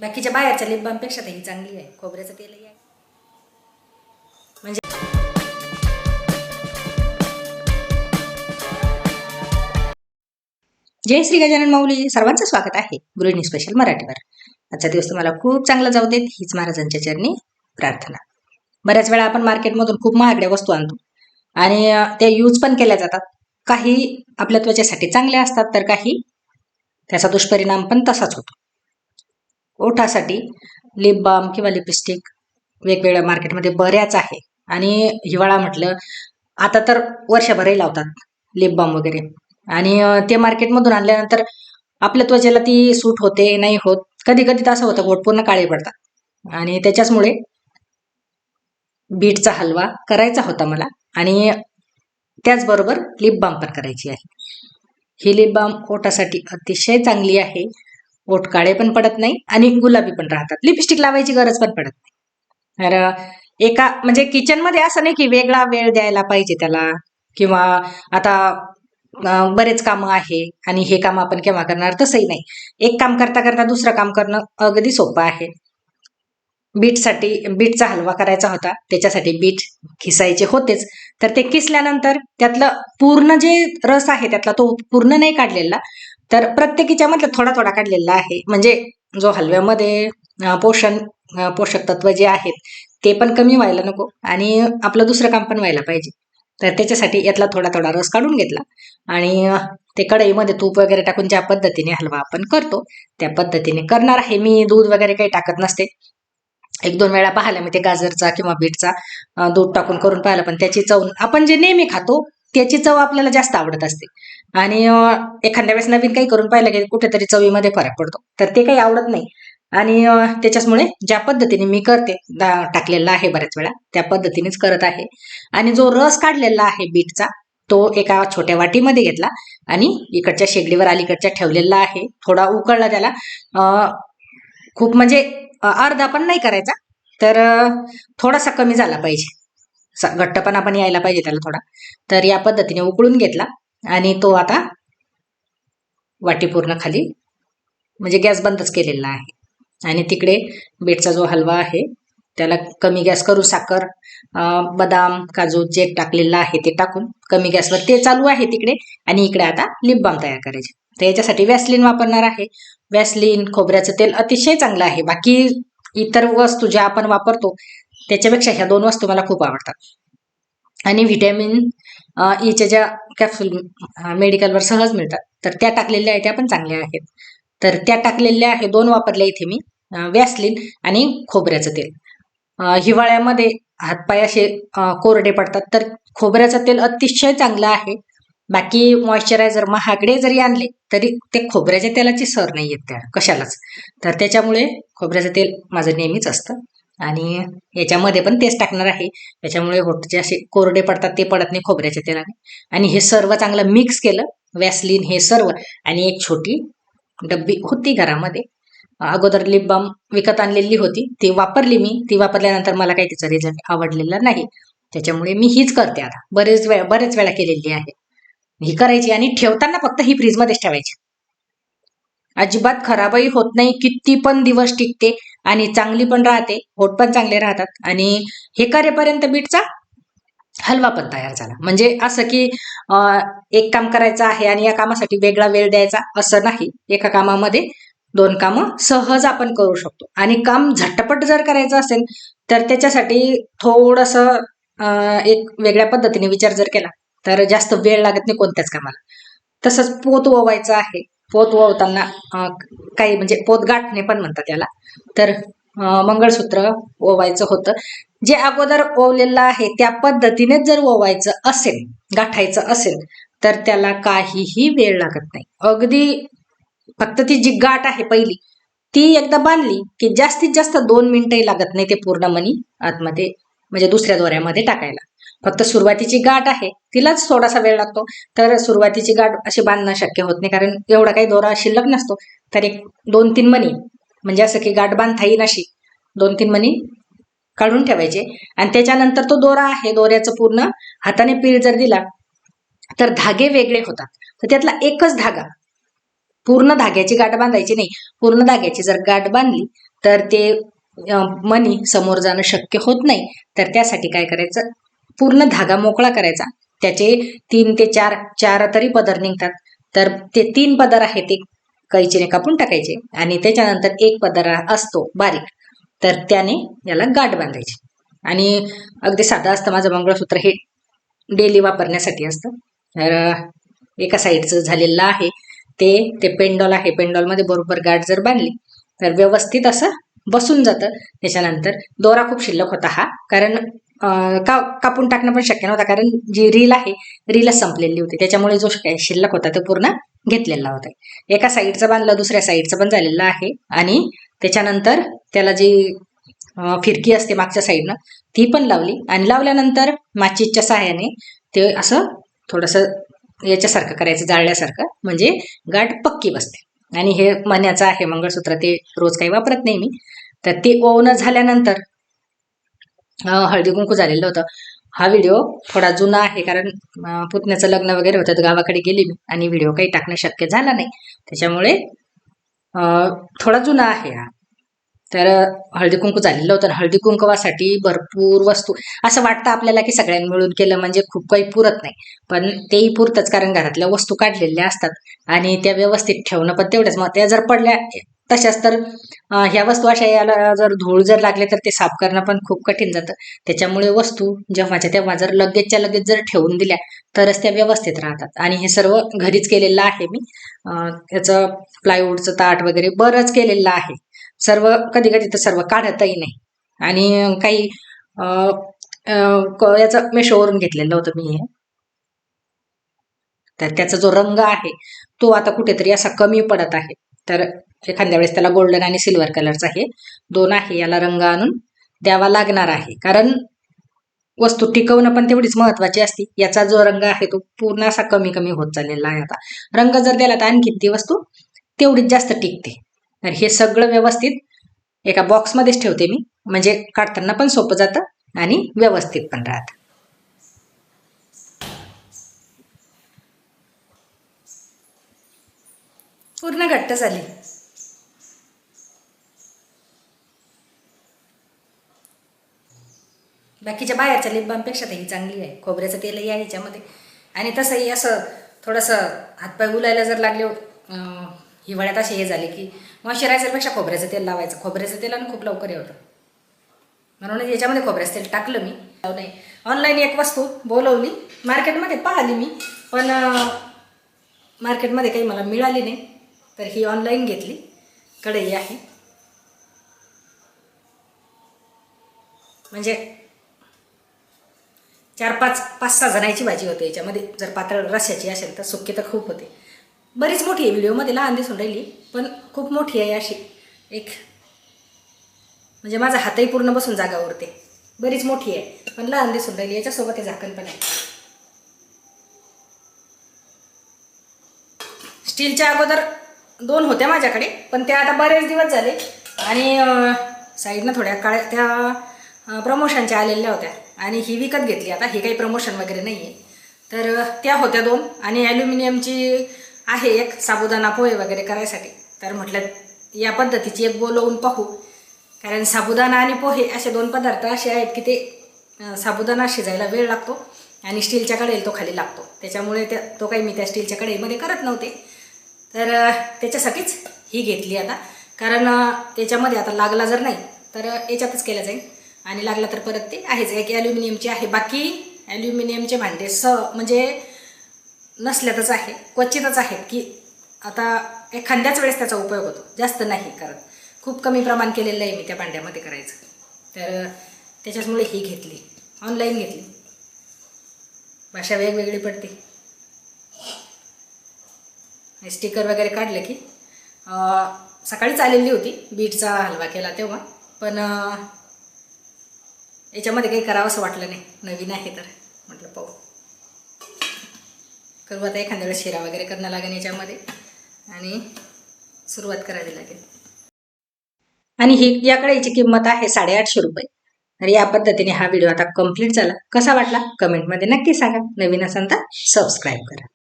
बाकीच्या बाहेरच्या लिप बामपेक्षा ही चांगली आहे. खोबऱ्याचं तेलही आहे. म्हणजे जय श्री गजानन माऊली. सर्वांचं स्वागत आहे गृहिणी स्पेशल मराठीवर. आजचा दिवस तुम्हाला खूप चांगला जाऊ देत हीच महाराजांच्या चरणी प्रार्थना. बऱ्याच वेळा आपण मार्केटमधून खूप महागड्या वस्तू आणतो आणि त्या यूज पण केल्या जातात. काही आपल्या त्वचेसाठी चांगल्या असतात तर काही त्याचा दुष्परिणाम पण तसाच होतो. ओठासाठी लिप बाम किंवा लिपस्टिक वेगवेगळ्या मार्केटमध्ये बऱ्याच आहे. आणि हिवाळा म्हटलं आता तर वर्षभरही लावतात लिप बाम वगैरे. आणि ते मार्केटमधून आणल्यानंतर आपल्या त्वचेला ती सूट होते नाही होत. कधी कधी तर असं होतं ओठ पूर्ण काळे पडतात. आणि त्याच्याचमुळे बीटचा हलवा करायचा होता मला आणि त्याचबरोबर लिप बाम पण करायची आहे. ही लिप बाम ओठासाठी अतिशय चांगली आहे. ओठ काळे पण पडत नाही आणि गुलाबी पण राहतात. लिपस्टिक लावायची गरज पण पडत नाही. तर एका म्हणजे किचन मध्ये असं नाही की वेगळा वेळ द्यायला पाहिजे त्याला, किंवा आता बरेच कामं आहे आणि हे काम आपण केव्हा करणार, तसंही नाही. एक काम करता करता दुसरं काम करणं अगदी सोपं आहे. बीटचा हलवा करायचा होता, त्याच्यासाठी बीट किसायचे होतेच. तर ते किसल्यानंतर त्यातलं पूर्ण जे रस आहे त्यातला तो पूर्ण नाही काढलेला, तर प्रत्येकीच्या मधलं थोडा थोडा काढलेला आहे. म्हणजे जो हलव्यामध्ये पोषक तत्व जे आहेत ते पण कमी व्हायला नको आणि आपलं दुसरं काम पण व्हायला पाहिजे. तर त्याच्यासाठी यातला थोडा थोडा रस काढून घेतला आणि ते कढईमध्ये तूप वगैरे टाकून ज्या पद्धतीने हलवा आपण करतो त्या पद्धतीने करणार आहे. मी दूध वगैरे काही टाकत नसते. एक दोन वेळा पाहिला मी ते गाजरचा किंवा बीटचा दूध टाकून करून पाहिलं, पण त्याची चव आपण जे नेहमी खातो त्याची चव आपल्याला जास्त आवडत असते. आणि एखाद्या वेळेस नवीन काही करून पाहिलं की कुठेतरी चवीमध्ये फरक पडतो, तर ते काही आवडत नाही. आणि त्याच्यामुळे ज्या पद्धतीने मी करते टाकलेला आहे बऱ्याच वेळा त्या पद्धतीनेच करत आहे. आणि जो रस काढलेला आहे बीटचा तो एका छोट्या वाटीमध्ये घेतला आणि इकडच्या शेगडीवर अलीकडच्या ठेवलेला आहे. थोडा उकळला त्याला, खूप म्हणजे अर्धा पण नाही करायचा, तर थोडासा कमी झाला पाहिजे, घट्टपणा पण यायला पाहिजे त्याला थोडा. तर या पद्धतीने उकळून घेतला आणि तो आता वाटी पूर्ण खाली म्हणजे गॅस बंदच केलेला आहे. आणि तिकडे बीटचा जो हलवा आहे त्याला कमी गॅस करून साखर, बदाम, काजू जे टाकलेलं आहे ते टाकून कमी गॅसवर ते चालू आहे तिकडे. आणि इकडे आता लिप बाम तयार करायचे. तर याच्यासाठी वॅसलीन वापरणार आहे. वॅसलीन खोबऱ्याचं तेल अतिशय चांगलं आहे. बाकी इतर वस्तू ज्या आपण वापरतो त्याच्यापेक्षा ह्या दोन वस्तू मला खूप आवडतात. आणि व्हिटॅमिन ईच्या ज्या कॅप्सूल मेडिकलवर सहज मिळतात तर त्या टाकलेल्या आहेत, त्या पण चांगल्या आहेत. तर त्या टाकलेल्या आहे, दोन वापरल्या इथे मी, वॅसलीन आणि खोबऱ्याचं तेल. हिवाळ्यामध्ये हातपाय असे कोरडे पडतात तर खोबऱ्याचं तेल अतिशय चांगलं आहे. बाकी मॉइश्चरायझर महागडे जरी आणले तरी ते खोबऱ्याच्या तेलाची सर नाही येत त्या कशालाच. तर त्याच्यामुळे खोबऱ्याचं तेल माझं नेहमीच असतं. आणि याच्यामध्ये पण तेच टाकणार आहे. त्याच्यामुळे होठ जे असे कोरडे पडतात ते पडत नाही खोबऱ्याच्या तेलाने. आणि हे सर्व चांगलं मिक्स केलं, वॅसलीन हे सर्व. आणि एक छोटी डब्बी होती घरामध्ये, अगोदर लिप बाम विकत आणलेली होती, ती वापरली मी. ती वापरल्यानंतर मला काही तिचा रिझल्ट आवडलेला नाही, त्याच्यामुळे मी हीच करते आता. बरेच वेळा केलेली आहे ही करायची. आणि ठेवताना फक्त ही फ्रीजमध्येच ठेवायची, अजिबात खराबही होत नाही, किती पण दिवस टिकते आणि चांगली पण राहते, होठ पण चांगले राहतात. आणि हे करेपर्यंत बीटचा हलवा पण तयार झाला. म्हणजे असं की एक काम करायचं आहे आणि या कामासाठी वेगळा वेळ द्यायचा असं नाही. एका कामामध्ये दोन कामं सहज आपण करू शकतो. आणि काम झटपट जर करायचं असेल तर त्याच्यासाठी थोडस एक वेगळ्या पद्धतीने विचार जर केला तर जास्त वेळ लागत नाही कोणत्याच कामाला. तसंच पोत ओवायचं आहे. पोत ओवताना काही म्हणजे पोत गाठणे पण म्हणतात त्याला. तर मंगळसूत्र ओवायचं होतं. जे अगोदर ओवलेलं आहे त्या पद्धतीनेच जर ओवायचं असेल, गाठायचं असेल, तर त्याला काहीही वेळ लागत नाही. अगदी फक्त ती जी गाठ आहे पहिली ती एकदा बांधली की जास्तीत जास्त 2 मिनिटही लागत नाही ते पूर्ण मणी आतमध्ये म्हणजे दुसऱ्या दोऱ्यामध्ये टाकायला. फक्त सुरुवातीची गाठ आहे तिलाच थोडासा वेळ लागतो. तर सुरुवातीची गाठ अशी बांधणं शक्य होत नाही, कारण एवढा काही दोरा शिल्लक नसतो. तर एक 2-3 मणी म्हणजे असं की गाठ बांधता येईल अशी 2-3 मणी काढून ठेवायचे. आणि त्याच्यानंतर तो दोरा आहे, दोऱ्याचं पूर्ण हाताने पीळ जर दिला तर धागे वेगळे होतात. तर त्यातला एकच धागा, पूर्ण धाग्याची गाठ बांधायची नाही, पूर्ण धाग्याची जर गाठ बांधली तर ते मनी समोर जाणं शक्य होत नाही. तर त्यासाठी काय करायचं, पूर्ण धागा मोकळा करायचा. त्याचे 3 ते 4 तरी पदर निघतात. तर ते 3 पदर आहे ते कैचीने कापून टाकायचे आणि त्याच्यानंतर एक पदर असतो बारीक, तर त्याने याला गाठ बांधायची. आणि अगदी साधं असतं माझं मंगळसूत्र, हे डेली वापरण्यासाठी असतं. तर एका साईडचं झालेलं आहे ते पेंडॉल आहे. पेंडॉलमध्ये बरोबर गाठ जर बांधली तर व्यवस्थित असं बसून जातं. त्याच्यानंतर दोरा खूप शिल्लक होता हा, कारण कापून टाकणं पण शक्य नव्हता, कारण जी रील आहे रीलच संपलेली होती. त्याच्यामुळे जो शिल्लक होता तो पूर्ण घेतलेला होता. एका साईडचं बांधलं, दुसऱ्या साईडचं पण झालेलं आहे. आणि त्याच्यानंतर त्याला जी फिरकी असते मागच्या साईडनं ती पण लावली. आणि लावल्यानंतर माचीसच्या सहाय्याने ते असं थोडंसं याच्यासारखं करायचं, जाळल्यासारखं, म्हणजे गाठ पक्की बसते. आणि हे मण्याचं आहे मंगळसूत्र, ते रोज काही वापरत नाही मी. तर ते ओवणं झाल्यानंतर हळदी कुंकू झालेलं होतं. हा व्हिडिओ थोडा जुना आहे, कारण पुतण्याचं लग्न वगैरे होतं तर गावाकडे गेली मी आणि व्हिडिओ काही टाकणं शक्य झाला नाही. त्याच्यामुळे थोडा जुना आहे हा. तर हळदी कुंकू झालेलं होतं. हळदी कुंकवासाठी भरपूर वस्तू, असं वाटतं आपल्याला की सगळ्यांनी मिळून केलं म्हणजे खूप काही पुरत नाही, पण तेही पुरतच, कारण घरातल्या वस्तू काढलेल्या असतात आणि त्या व्यवस्थित ठेवणं पण तेवढंच. मग त्या जर पडल्या तशाच तर ह्या वस्तू अशा, याला जर धूळ जर लागले तर ते साफ करणं पण खूप कठीण जातं. त्याच्यामुळे वस्तू जेव्हाच्या तेव्हा जर लगेचच्या लगेच जर ठेवून दिल्या तरच त्या व्यवस्थित राहतात. आणि हे सर्व घरीच केलेलं आहे मी. याचं प्लायवूडचं ताट वगैरे बरंच केलेलं आहे सर्व. कधी कधी तर सर्व काढतही नाही. आणि काही याचं मेशोवरून घेतलेलं होतं मी हे. तर त्याचा जो रंग आहे तो आता कुठेतरी असा कमी पडत आहे. तर एखाद्या वेळेस त्याला गोल्डन आणि सिल्वर कलरचा हे दोन आहे, याला रंग आणून द्यावा लागणार आहे, कारण वस्तू टिकवणं पण तेवढीच महत्वाची असते. याचा जो रंग आहे तो पूर्ण असा कमी कमी होत चाललेला आहे. आता रंग जर दिला तर आणखी ती वस्तू तेवढीच जास्त टिकते. तर हे सगळं व्यवस्थित एका बॉक्समध्येच ठेवते मी, म्हणजे काढताना पण सोपं जातं आणि व्यवस्थित पण राहतं. पूर्ण घट्ट झाली. बाकीच्या बाहेरच्या लिप बामपेक्षा ही चांगली आहे. खोबऱ्याचं तेलही आहे ह्याच्यामध्ये. आणि तसंही असं थोडंसं हातपाय उलायला जर लागले हिवाळ्यात असे हे झाले की मॉइश्चरायझरपेक्षा खोबऱ्याचं तेल लावायचं. खोबऱ्याचं तेलानं खूप लवकर येतं, म्हणून याच्यामध्ये खोबऱ्याचं तेल टाकलं मी. नाही, ऑनलाईन एक वस्तू बोलवली, मार्केटमध्ये पाहिली मी, पण मार्केटमध्ये काही मला मिळाली नाही. तर ही ऑनलाईन घेतली. कढई आहे, म्हणजे 4-5-6 जणांची भाजी होते याच्यामध्ये. जर पातळ रस्याची असेल तर, सुक्की तर खूप होते. बरीच मोठी आहे, व्हिडिओमध्ये लहान दिसून राहिली पण खूप मोठी आहे अशी. एक म्हणजे माझा हातही पूर्ण बसून जागा उरते. बरीच मोठी आहे पण लहान दिसून राहिली. याच्यासोबत हे झाकण पण आहे. स्टीलच्या अगोदर 2 होत्या माझ्याकडे, पण त्या आता बरेच दिवस झाले आणि साईडनं थोड्या काळ्या त्या प्रमोशनच्या आलेल्या होत्या आणि ही विकत घेतली. आता ही काही प्रमोशन वगैरे नाही आहे. तर त्या होत्या 2 आणि ॲल्युमिनियमची आहे एक, साबुदाणा पोहे वगैरे करायसाठी. तर म्हटलं या पद्धतीची एक बोलवून पाहू, कारण साबुदाणा आणि पोहे असे 2 पदार्थ असे आहेत की ते साबुदाणा शिजायला वेळ लागतो आणि स्टीलच्या कढईला तो खाली लागतो. त्याच्यामुळे तो काही मी त्या स्टीलच्या कढईमध्ये करत नव्हते. तर त्याच्यासाठीच ही घेतली आता, कारण त्याच्यामध्ये आता लागला जर नाही तर याच्यातच केलं जाईल आणि लागला तर परत ते आहेच. एक ॲल्युमिनियमची आहे, बाकी ॲल्युमिनियमचे भांडे म्हणजे नसल्यातच आहे, क्वचितच आहेत की आता एखाद्याच वेळेस त्याचा उपयोग होतो, जास्त नाही करत. खूप कमी प्रमाण केलेलं आहे मी त्या भांड्यामध्ये करायचं. तर त्याच्यामुळे ही घेतली, ऑनलाईन घेतली. भाषा वेगवेगळी पडते. स्टिकर वगैरे काढले की सकाळीच आलेली होती, बीटचा हलवा केला तेव्हा, पण याच्यामध्ये काही करावं असं वाटलं नाही. नवीन आहे तर म्हटलं पाहू करू. आता एखाद्या वेळेस शिरा वगैरे करणं लागेल याच्यामध्ये आणि सुरुवात करावी लागेल. आणि ही या कढईची किंमत आहे 850 रुपये. तर या पद्धतीने हा व्हिडिओ आता कंप्लीट झाला. कसा वाटला कमेंटमध्ये नक्की सांगा. नवीन असाल तर सबस्क्राईब करा.